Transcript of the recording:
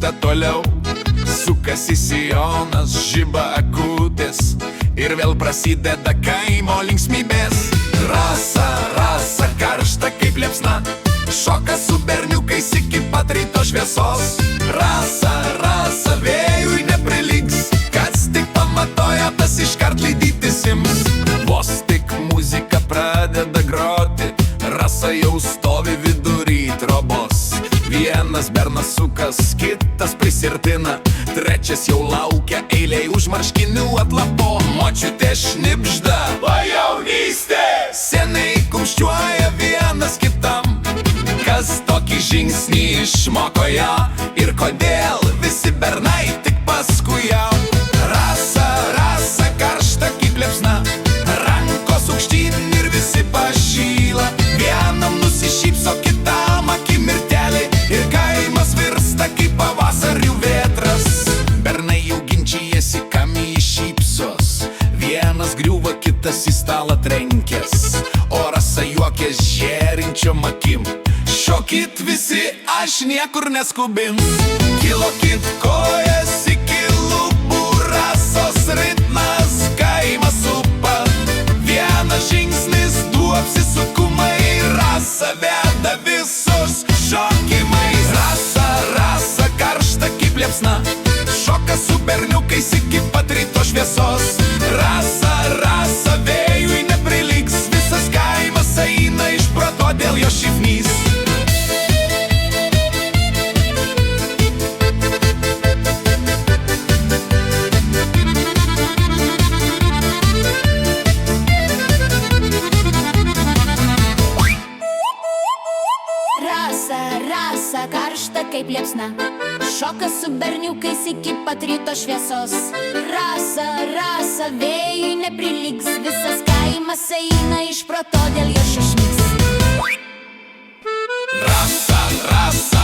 krypsta toliau. Sukasi sijonas, žiba akutės ir vėl prasideda kaimo linksmybės. Rasa, rasa, karšta kaip liepsna, šoka su berniukais iki pat ryto šviesos. Rasa, rasa, vėjui nepriliks, kas tik pamatoja, tas iškart lydytis ims. Vos tik muzika pradeda groti, Rasa jau stovi vidury trobos. Vienas bernas sukas, kitas prisirtina, trečias jau laukia eiliai už marškinių atlapo. Močiutė šnibžda, va jaunystė, seniai kumščiuoja vienas kitam. Kas tokį žingsnį išmoko ją ir kodėl visi bernai tik paskui ją. Rasa, rasa, karšta kaip liepsna, rankos aukštyn ir visi pašyla. Vienam nusišypso, kitam akimirtelė ir kaimas virsta kaip pavasarių vėtras. Bernai jau ginčijasi, kam jį šypsos, vienas griūva, kitas į stalą trenkės, o Rasa juokės žėrinčiom akim. Šokit visi, aš niekur neskubins. Kilokit kojas iki lubų, Rasos ritmas kaimą supa. Vienas žingsnis, du apsisukumai, Rasa veda visus šokimais. Rasa, rasa, karšta kaip liepsna, šoka su berniukais iki pat ryto šviesos. Rasa, rasa, vėjui nepriliks, visas kaimas eina iš proto dėl jo šifnys. Rasa, rasa, karšta kaip liepsna, šoka su berniukais iki pat ryto šviesos. Rasa, rasa, vėjui nepriliks, visas kaimas eina iš proto dėl jo šešmys. Rasa, rasa,